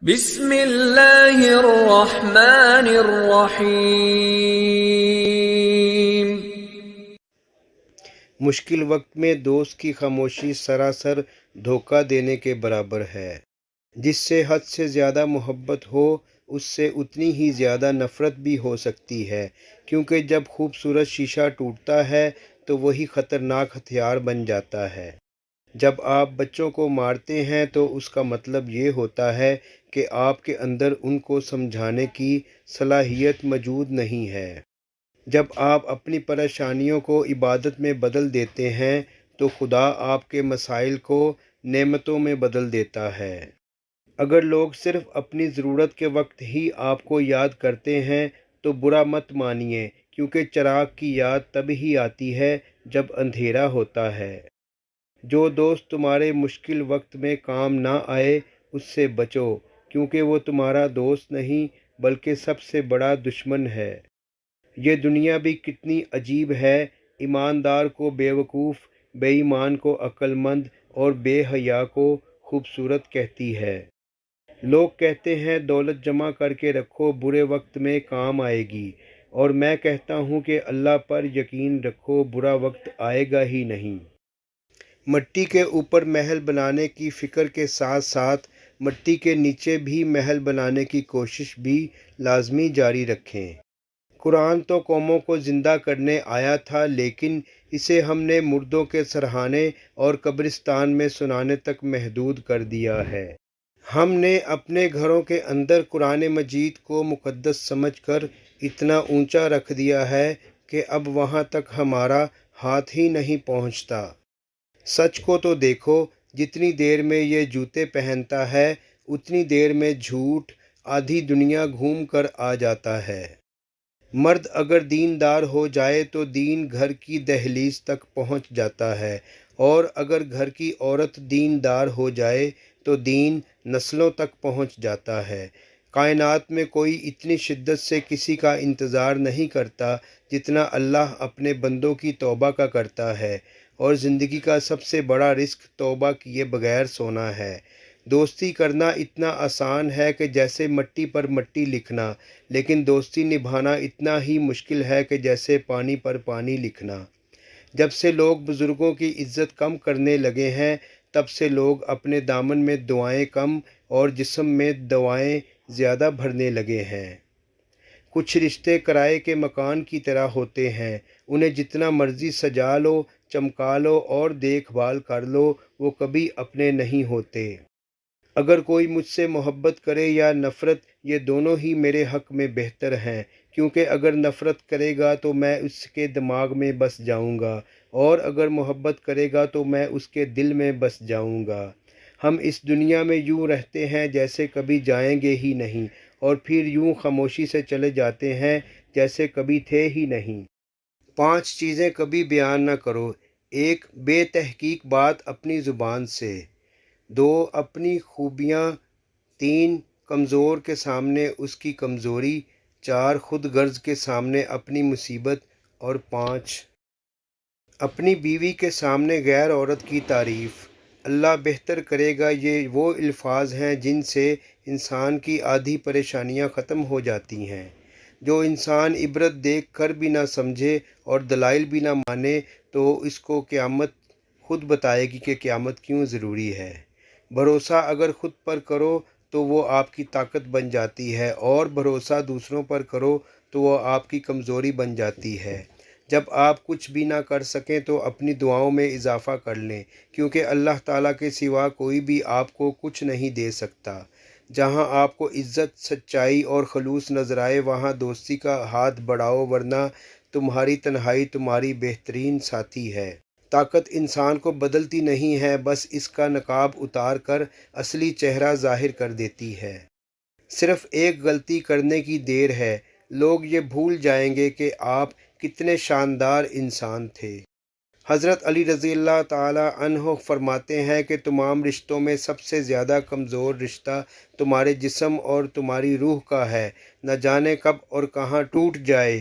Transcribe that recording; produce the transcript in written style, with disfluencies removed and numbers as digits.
بسم اللہ الرحمن الرحیم۔ مشکل وقت میں دوست کی خاموشی سراسر دھوکہ دینے کے برابر ہے۔ جس سے حد سے زیادہ محبت ہو اس سے اتنی ہی زیادہ نفرت بھی ہو سکتی ہے، کیونکہ جب خوبصورت شیشہ ٹوٹتا ہے تو وہی خطرناک ہتھیار بن جاتا ہے۔ جب آپ بچوں کو مارتے ہیں تو اس کا مطلب یہ ہوتا ہے کہ آپ کے اندر ان کو سمجھانے کی صلاحیت موجود نہیں ہے۔ جب آپ اپنی پریشانیوں کو عبادت میں بدل دیتے ہیں تو خدا آپ کے مسائل کو نعمتوں میں بدل دیتا ہے۔ اگر لوگ صرف اپنی ضرورت کے وقت ہی آپ کو یاد کرتے ہیں تو برا مت مانیے، کیونکہ چراغ کی یاد تب ہی آتی ہے جب اندھیرا ہوتا ہے۔ جو دوست تمہارے مشکل وقت میں کام نہ آئے اس سے بچو، کیونکہ وہ تمہارا دوست نہیں بلکہ سب سے بڑا دشمن ہے۔ یہ دنیا بھی کتنی عجیب ہے، ایماندار کو بیوقوف، بے ایمان کو عقل مند اور بے حیا کو خوبصورت کہتی ہے۔ لوگ کہتے ہیں دولت جمع کر کے رکھو، برے وقت میں کام آئے گی، اور میں کہتا ہوں کہ اللہ پر یقین رکھو، برا وقت آئے گا ہی نہیں۔ مٹی کے اوپر محل بنانے کی فکر کے ساتھ ساتھ مٹی کے نیچے بھی محل بنانے کی کوشش بھی لازمی جاری رکھیں۔ قرآن تو قوموں کو زندہ کرنے آیا تھا، لیکن اسے ہم نے مردوں کے سرہانے اور قبرستان میں سنانے تک محدود کر دیا ہے۔ ہم نے اپنے گھروں کے اندر قرآن مجید کو مقدس سمجھ کر اتنا اونچا رکھ دیا ہے کہ اب وہاں تک ہمارا ہاتھ ہی نہیں پہنچتا۔ سچ کو تو دیکھو، جتنی دیر میں یہ جوتے پہنتا ہے اتنی دیر میں جھوٹ آدھی دنیا گھوم کر آ جاتا ہے۔ مرد اگر دیندار ہو جائے تو دین گھر کی دہلیز تک پہنچ جاتا ہے، اور اگر گھر کی عورت دیندار ہو جائے تو دین نسلوں تک پہنچ جاتا ہے۔ کائنات میں کوئی اتنی شدت سے کسی کا انتظار نہیں کرتا جتنا اللہ اپنے بندوں کی توبہ کا کرتا ہے، اور زندگی کا سب سے بڑا رزق توبہ کیے بغیر سونا ہے۔ دوستی کرنا اتنا آسان ہے کہ جیسے مٹی پر مٹی لکھنا، لیکن دوستی نبھانا اتنا ہی مشکل ہے کہ جیسے پانی پر پانی لکھنا۔ جب سے لوگ بزرگوں کی عزت کم کرنے لگے ہیں تب سے لوگ اپنے دامن میں دعائیں کم اور جسم میں دوائیں زیادہ بھرنے لگے ہیں۔ کچھ رشتے کرائے کے مکان کی طرح ہوتے ہیں، انہیں جتنا مرضی سجا لو، چمکا لو اور دیکھ بھال کر لو، وہ کبھی اپنے نہیں ہوتے۔ اگر کوئی مجھ سے محبت کرے یا نفرت، یہ دونوں ہی میرے حق میں بہتر ہیں، کیونکہ اگر نفرت کرے گا تو میں اس کے دماغ میں بس جاؤں گا، اور اگر محبت کرے گا تو میں اس کے دل میں بس جاؤں گا۔ ہم اس دنیا میں یوں رہتے ہیں جیسے کبھی جائیں گے ہی نہیں، اور پھر یوں خاموشی سے چلے جاتے ہیں جیسے کبھی تھے ہی نہیں۔ 5 چیزیں کبھی بیان نہ کرو۔ 1 بے تحقیق بات اپنی زبان سے۔ 2 اپنی خوبیاں۔ 3 کمزور کے سامنے اس کی کمزوری۔ 4 خود غرض کے سامنے اپنی مصیبت۔ اور 5 اپنی بیوی کے سامنے غیر عورت کی تعریف۔ اللہ بہتر کرے گا، یہ وہ الفاظ ہیں جن سے انسان کی آدھی پریشانیاں ختم ہو جاتی ہیں۔ جو انسان عبرت دیکھ کر بھی نہ سمجھے اور دلائل بھی نہ مانے تو اس کو قیامت خود بتائے گی کہ قیامت کیوں ضروری ہے۔ بھروسہ اگر خود پر کرو تو وہ آپ کی طاقت بن جاتی ہے، اور بھروسہ دوسروں پر کرو تو وہ آپ کی کمزوری بن جاتی ہے۔ جب آپ کچھ بھی نہ کر سکیں تو اپنی دعاؤں میں اضافہ کر لیں، کیونکہ اللہ تعالیٰ کے سوا کوئی بھی آپ کو کچھ نہیں دے سکتا۔ جہاں آپ کو عزت، سچائی اور خلوص نظر آئے وہاں دوستی کا ہاتھ بڑھاؤ، ورنہ تمہاری تنہائی تمہاری بہترین ساتھی ہے۔ طاقت انسان کو بدلتی نہیں ہے، بس اس کا نقاب اتار کر اصلی چہرہ ظاہر کر دیتی ہے۔ صرف ایک غلطی کرنے کی دیر ہے، لوگ یہ بھول جائیں گے کہ آپ کتنے شاندار انسان تھے۔ حضرت علی رضی اللہ تعالی عنہ فرماتے ہیں کہ تمام رشتوں میں سب سے زیادہ کمزور رشتہ تمہارے جسم اور تمہاری روح کا ہے، نہ جانے کب اور کہاں ٹوٹ جائے۔